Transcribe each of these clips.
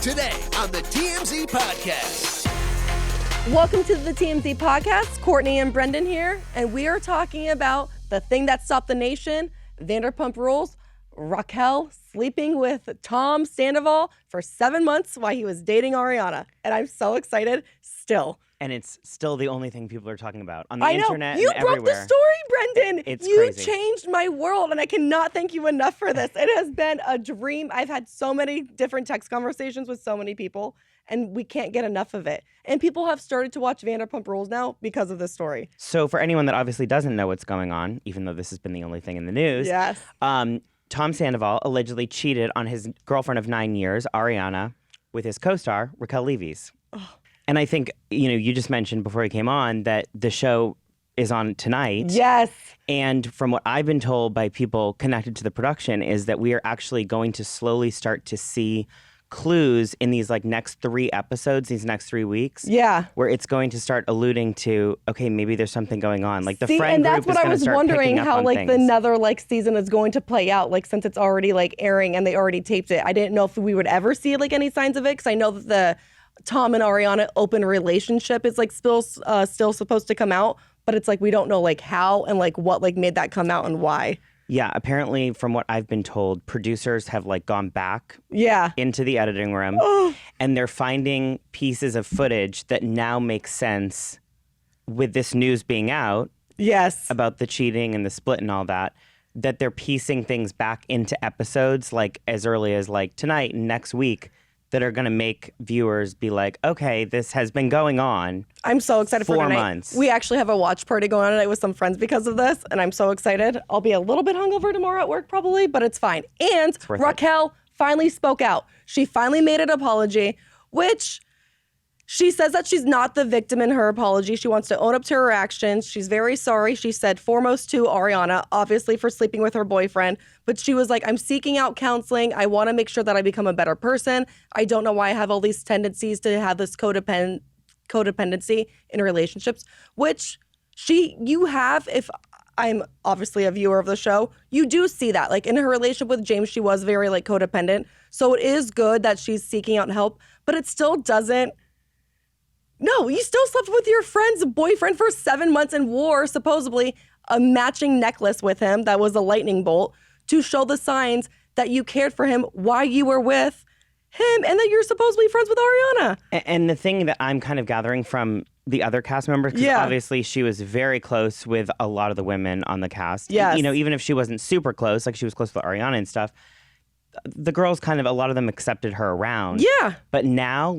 Today on the TMZ Podcast. Welcome to the TMZ Podcast. Courtney and Brendon here, and we are talking about the thing that stopped the nation, Vanderpump Rules, Raquel sleeping with Tom Sandoval for 7 months while he was dating Ariana. And I'm so excited still. And it's still the only thing people are talking about on the I know. internet You and broke everywhere. the story, Brendon. It's you crazy. changed my world, and I cannot thank you enough for this. It has been a dream. I've had so many different text conversations with so many people, and we can't get enough of it. And people have started to watch Vanderpump Rules now because of this story. So for anyone that obviously doesn't know what's going on, even though this has been the only thing in the news, Yes. Tom Sandoval allegedly cheated on his girlfriend of 9 years, Ariana, with his co-star, Raquel Leviss. And I think, you just mentioned before he came on that the show is on tonight. Yes. And from what I've been told by people connected to the production is that we are actually going to slowly start to see clues in these next 3 episodes, these next 3 weeks. Yeah. Where it's going to start alluding to, okay, maybe there's something going on. Like the See, friend and group that's what is I going to was start wondering picking up how on the things. another season is going to play out, since it's already airing and they already taped it. I didn't know if we would ever see any signs of it, because I know that the Tom and Ariana open relationship is still supposed to come out, but it's we don't know how and what made that come out and why. Yeah, apparently from what I've been told, producers have gone back Yeah. into the editing room and they're finding pieces of footage that now make sense with this news being out. Yes. About the cheating and the split and all that they're piecing things back into episodes as early as tonight and next week that are going to make viewers be okay, this has been going on. I'm so excited for 4 tonight. months. We actually have a watch party going on tonight with some friends because of this, and I'm so excited. I'll be a little bit hungover tomorrow at work probably, but it's fine. And Raquel finally spoke out. She finally made an apology, which she says that she's not the victim in her apology. She wants to own up to her actions. She's very sorry. She said foremost to Ariana, obviously for sleeping with her boyfriend. But she was I'm seeking out counseling. I want to make sure that I become a better person. I don't know why I have all these tendencies to have this codependency in relationships, which you have. If I'm obviously a viewer of the show, you do see that. In her relationship with James, she was very codependent. So it is good that she's seeking out help, but it still doesn't. No, you still slept with your friend's boyfriend for 7 months and wore, supposedly, a matching necklace with him that was a lightning bolt to show the signs that you cared for him while you were with him and that you're supposedly friends with Ariana. And the thing that I'm kind of gathering from the other cast members, because obviously she was very close with a lot of the women on the cast. Yes. Even if she wasn't super close, she was close with Ariana and stuff, the girls a lot of them accepted her around. Yeah. But now,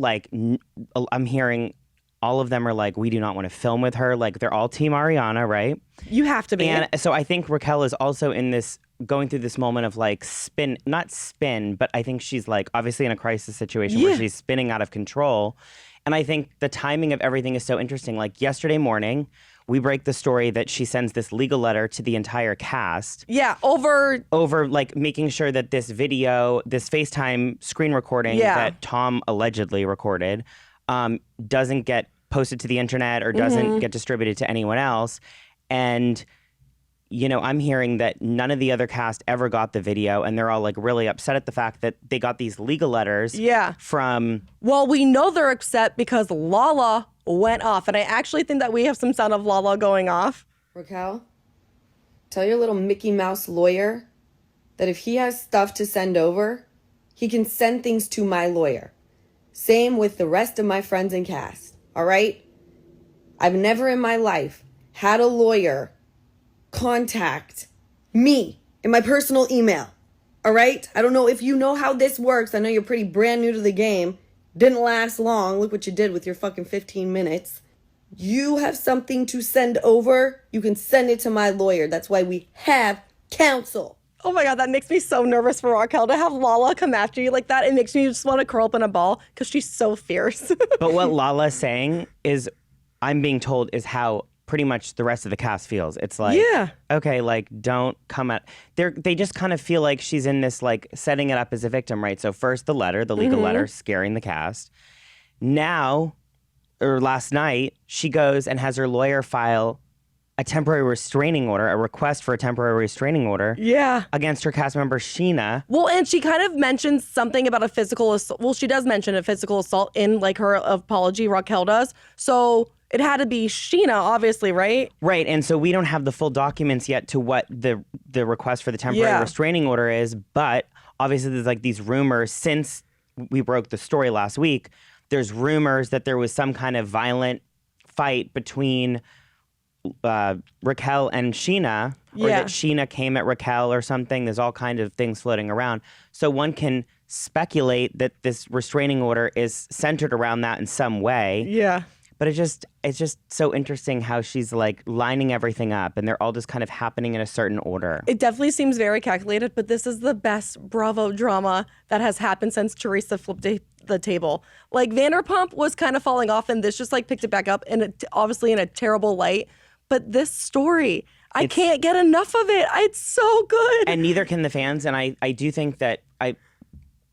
I'm hearing all of them are we do not want to film with her. They're all Team Ariana, right? You have to be. And so I think Raquel is also going through this moment of not spin, but I think she's obviously in a crisis situation where she's spinning out of control. And I think the timing of everything is so interesting. Yesterday morning, we break the story that she sends this legal letter to the entire cast. Yeah, over making sure that this video, this FaceTime screen recording that Tom allegedly recorded, doesn't get posted to the internet or doesn't get distributed to anyone else. And, I'm hearing that none of the other cast ever got the video, and they're all really upset at the fact that they got these legal letters from... Well, we know they're upset because Lala went off, and I actually think that we have some sound of Lala going off. Raquel, tell your little Mickey Mouse lawyer that if he has stuff to send over, he can send things to my lawyer. Same with the rest of my friends and cast, all right? I've never in my life had a lawyer contact me in my personal email, all right? I don't know if you know how this works. I know you're pretty brand new to the game. Didn't last long. Look what you did with your fucking 15 minutes. You have something to send over, you can send it to my lawyer. That's why we have counsel. Oh my God, that makes me so nervous for Raquel to have Lala come after you like that. It makes me just want to curl up in a ball because she's so fierce. But what Lala's saying is, I'm being told, is how pretty much the rest of the cast feels. It's okay, don't come at... They just kind of feel like she's in this, setting it up as a victim, right? So first the legal letter, scaring the cast. Now, or last night, she goes and has her lawyer file a temporary restraining order, a request for a temporary restraining order against her cast member Sheena. Well, and she kind of mentions something about a physical assault. Well, she does mention a physical assault in like her apology, Raquel does. So it had to be Sheena, obviously, right? Right, and so we don't have the full documents yet to what the request for the temporary restraining order is, but obviously there's like these rumors since we broke the story last week. There's rumors that there was some kind of violent fight between Raquel and Sheena, or that Sheena came at Raquel or something. There's all kinds of things floating around. So one can speculate that this restraining order is centered around that in some way. Yeah. But it's just so interesting how she's like lining everything up and they're all just kind of happening in a certain order. It definitely seems very calculated, but this is the best Bravo drama that has happened since Teresa flipped the table. Like Vanderpump was kind of falling off and this just like picked it back up and obviously in a terrible light. But this story, I can't get enough of it. It's so good. And neither can the fans. And I do think that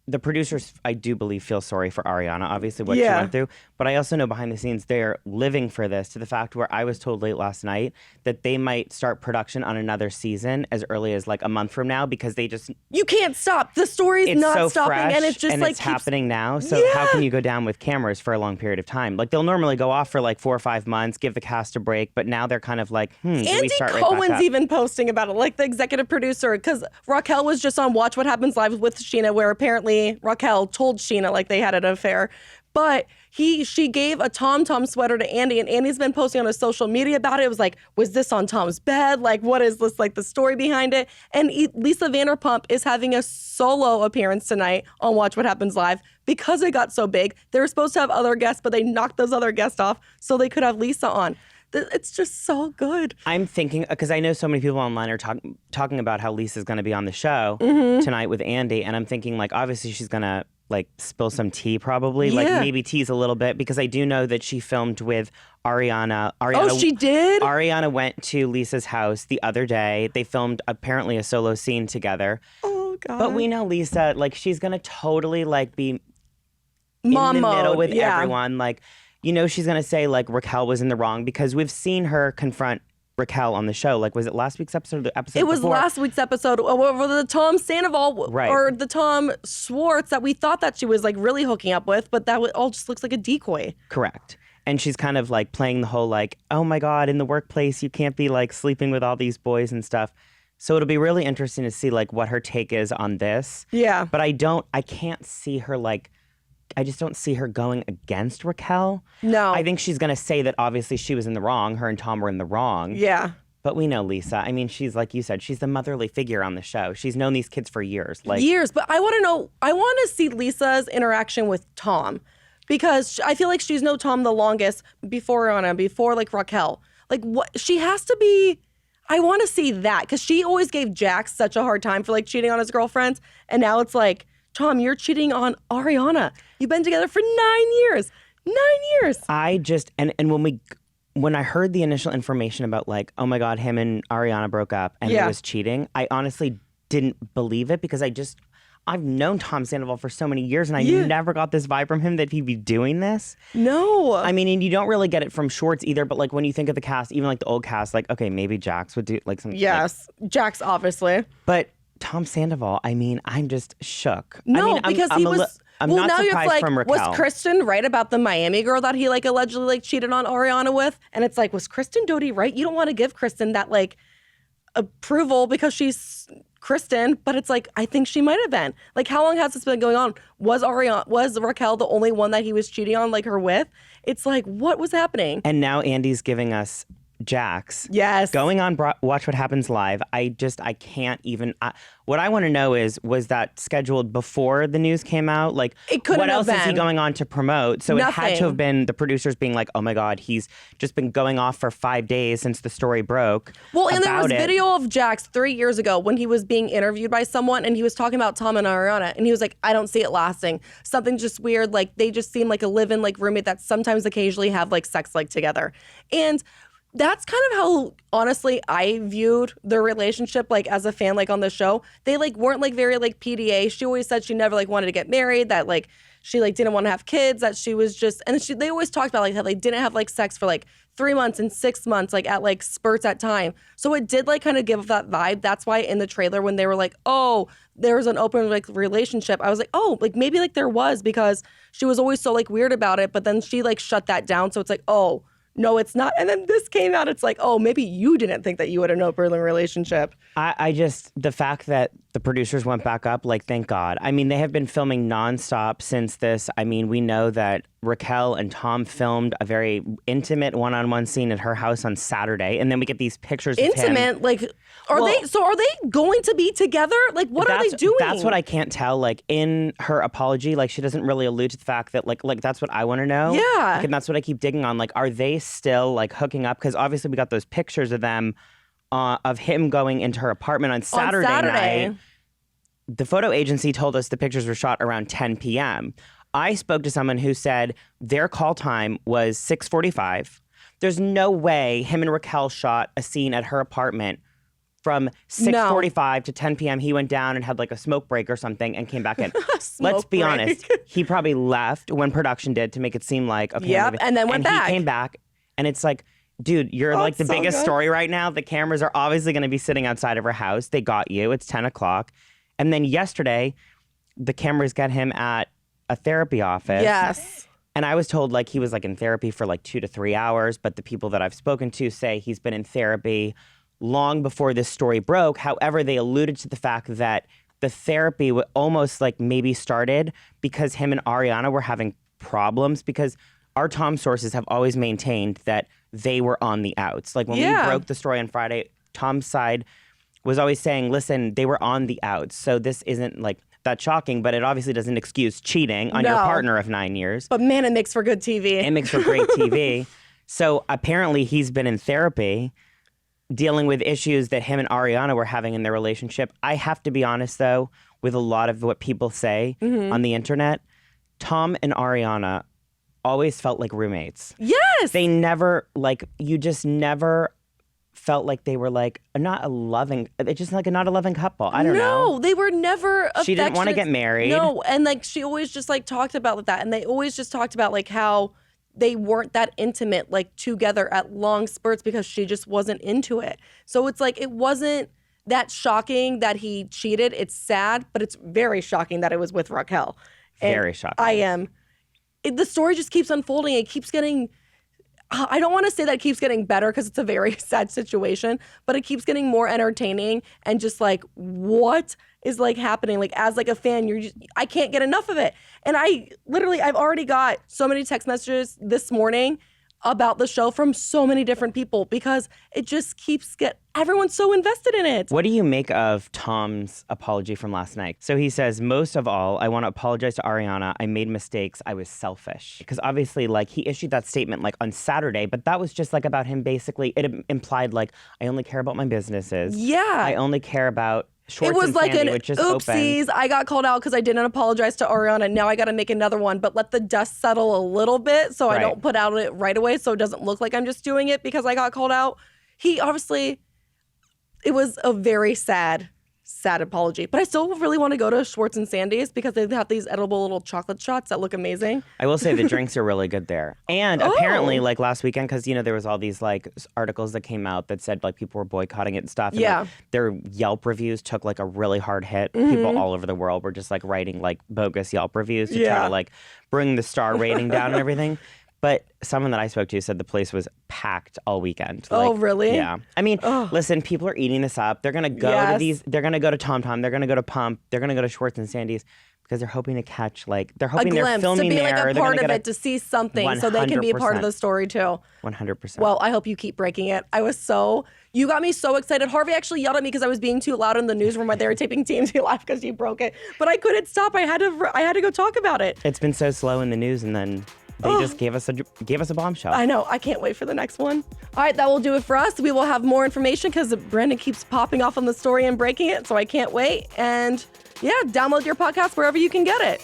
the producers, I do believe, feel sorry for Ariana, obviously, what she went through. But I also know behind the scenes they're living for this, to the fact where I was told late last night that they might start production on another season as early as like a month from now because they just... You can't stop. The story's not so stopping fresh, and it's just and like... it's happening now. So how can you go down with cameras for a long period of time? Like they'll normally go off for like 4 or 5 months, give the cast a break, but now they're kind of like, do we start right back Cohen's up? even posting about it, like the executive producer, because Raquel was just on Watch What Happens Live with Sheena, where apparently Raquel told Sheena like they had an affair. But she gave a Tom sweater to Andy, and Andy's been posting on his social media about it. It was like, was this on Tom's bed? Like, what is this, like the story behind it? And Lisa Vanderpump is having a solo appearance tonight on Watch What Happens Live because it got so big. They were supposed to have other guests, but they knocked those other guests off so they could have Lisa on. It's just so good. I'm thinking, because I know so many people online are talking about how Lisa's going to be on the show tonight with Andy, and I'm thinking, like, obviously she's going to, like, spill some tea probably, like maybe tease a little bit, because I do know that she filmed with Ariana. Oh, she did? Ariana went to Lisa's house the other day. They filmed, apparently, a solo scene together. Oh, God. But we know Lisa, like, she's going to totally, like, be Mom in the middle mode, with everyone, like... You know, she's going to say, like, Raquel was in the wrong, because we've seen her confront Raquel on the show. Like, was it last week's episode or the episode before? It was last week's episode, or the Tom Sandoval, or the Tom Schwartz that we thought that she was, like, really hooking up with, but that all just looks like a decoy. Correct. And she's kind of, like, playing the whole, like, oh, my God, in the workplace, you can't be, like, sleeping with all these boys and stuff. So it'll be really interesting to see, like, what her take is on this. Yeah. But I can't see her, like... I just don't see her going against Raquel. No. I think she's going to say that obviously she was in the wrong. Her and Tom were in the wrong. Yeah. But we know Lisa. I mean, she's, like you said, she's the motherly figure on the show. She's known these kids for years. Years. But I want to see Lisa's interaction with Tom, because I feel like she's known Tom the longest before Ariana, before like Raquel. Like, what she has to be... I want to see that, because she always gave Jax such a hard time for like cheating on his girlfriends. And now it's like, Tom, you're cheating on Ariana. You've been together for 9 years. 9 years. I just, and when I heard the initial information about like, oh my God, him and Ariana broke up and it was cheating, I honestly didn't believe it, because I've known Tom Sandoval for so many years, and I never got this vibe from him that he'd be doing this. No. I mean, and you don't really get it from Schwartz either, but like when you think of the cast, even like the old cast, like, okay, maybe Jax would do like something. Yes, like, Jax, obviously. But Tom Sandoval, I mean, I'm just shook. No, I mean, because he was... I'm not surprised from Raquel. Was Kristen right about the Miami girl that he like allegedly like cheated on Ariana with? And it's like, was Kristen Doty right? You don't want to give Kristen that like approval because she's Kristen, but it's like, I think she might have been. Like, how long has this been going on? Was Raquel the only one that he was cheating on like her with? It's like, what was happening? And now Andy's giving us Jax. Yes. Going on Watch What Happens Live. I can't even. What I want to know is, was that scheduled before the news came out? Like, it couldn't what else have is he been. going on to promote? So Nothing. It had to have been the producers being like, oh my God, he's just been going off for 5 days since the story broke. Well, and there was about it. video of Jax 3 years ago when he was being interviewed by someone, and he was talking about Tom and Ariana, and he was like, I don't see it lasting. Something just weird. Like, they just seem like a live-in like roommate that sometimes occasionally have like sex like together. And that's kind of how, honestly, I viewed their relationship, like, as a fan, like, on the show. They, like, weren't, like, very, like, PDA. She always said she never, like, wanted to get married, that, like, she, like, didn't want to have kids, that she was just, and they always talked about, like, how they didn't have, like, sex for, like, 3 months and 6 months, like, at, like, spurts at time. So it did, like, kind of give that vibe. That's why in the trailer, when they were like, oh, there was an open, like, relationship, I was like, oh, like, maybe, like, there was, because she was always so, like, weird about it, but then she, like, shut that down, so it's like, oh, no, it's not. And then this came out, it's like, oh, maybe you didn't think that you had an open relationship. I just, the fact that the producers went back up, like, thank God. I mean, they have been filming nonstop since this. I mean, we know that Raquel and Tom filmed a very intimate one-on-one scene at her house on Saturday. And then we get these pictures of him. Intimate? Like, are they going to be together? Like, what are they doing? That's what I can't tell. Like, in her apology, like, she doesn't really allude to the fact that, like that's what I want to know. Yeah. Like, and that's what I keep digging on. Like, are they still, like, hooking up? Because obviously we got those pictures of them, of him going into her apartment on Saturday night. The photo agency told us the pictures were shot around 10 p.m. I spoke to someone who said their call time was 6:45. There's no way him and Raquel shot a scene at her apartment from 6:45 to 10 p.m. He went down and had like a smoke break or something and came back in. Let's be honest. He probably left when production did to make it seem like, okay. Yep, and then went back. He came back and it's like, dude, you're like the biggest story right now. The cameras are obviously going to be sitting outside of her house. They got you. It's 10 o'clock. And then yesterday, the cameras got him at a therapy office. Yes. And I was told like he was like in therapy for like 2 to 3 hours. But the people that I've spoken to say he's been in therapy long before this story broke. However, they alluded to the fact that the therapy almost like maybe started because him and Ariana were having problems, because our Tom sources have always maintained that they were on the outs. Like when we broke the story on Friday, Tom's side was always saying, listen, they were on the outs. So this isn't like that shocking, but it obviously doesn't excuse cheating on your partner of 9 years. But man, it makes for good TV. It makes for great TV. So apparently he's been in therapy dealing with issues that him and Ariana were having in their relationship. I have to be honest, though, with a lot of what people say on the internet, Tom and Ariana always felt like roommates. Yes. They never, like, you just never felt like they were like not a loving, it's just like not a loving couple. I don't know. No, they were never affectionate. She didn't want to get married. No, and like she always just like talked about that, and they always just talked about like how they weren't that intimate like together at long spurts because she just wasn't into it. So it's like it wasn't that shocking that he cheated. It's sad, but it's very shocking that it was with Raquel. Very shocking. The story just keeps unfolding. It keeps getting, I don't want to say that it keeps getting better because it's a very sad situation, but it keeps getting more entertaining and just like, what is like happening? Like as like a fan, I can't get enough of it. And I've already got so many text messages this morning about the show from so many different people because it just keeps everyone's so invested in it. What do you make of Tom's apology from last night? So he says, most of all, I want to apologize to Ariana. I made mistakes. I was selfish. Because obviously, like, he issued that statement, like, on Saturday, but that was just, like, about him basically. It implied, like, I only care about my businesses. Yeah. I only care about Schwartz it was and like Sandy, an which just oopsies. opened. I got called out because I didn't apologize to Ariana. Now I got to make another one, but let the dust settle a little bit so I don't put out it right away so it doesn't look like I'm just doing it because I got called out. It was a very sad apology. But I still really want to go to Schwartz and Sandy's because they have these edible little chocolate shots that look amazing. I will say the drinks are really good there. And apparently, like last weekend, because, you know, there was all these like articles that came out that said like people were boycotting it and stuff. And, like, their Yelp reviews took like a really hard hit. People all over the world were just like writing like bogus Yelp reviews to try to like bring the star rating down and everything. But someone that I spoke to said the place was packed all weekend. Oh, really? Yeah. I mean, listen, people are eating this up. They're going to go to these. They're going to go to Tom Tom. They're going to go to Pump. They're going to go to Schwartz and Sandy's because they're hoping to catch, like, they're hoping they're filming there. there. To be like a part of it, to see something so they can be a part of the story too. 100%. Well, I hope you keep breaking it. You got me so excited. Harvey actually yelled at me because I was being too loud in the newsroom while they were taping TMZ Live because you broke it. But I couldn't stop. I had to go talk about it. It's been so slow in the news, and then they just gave us a bombshell. I know. I can't wait for the next one. All right, that will do it for us. We will have more information because Brendon keeps popping off on the story and breaking it, so I can't wait. And yeah, download your podcast wherever you can get it.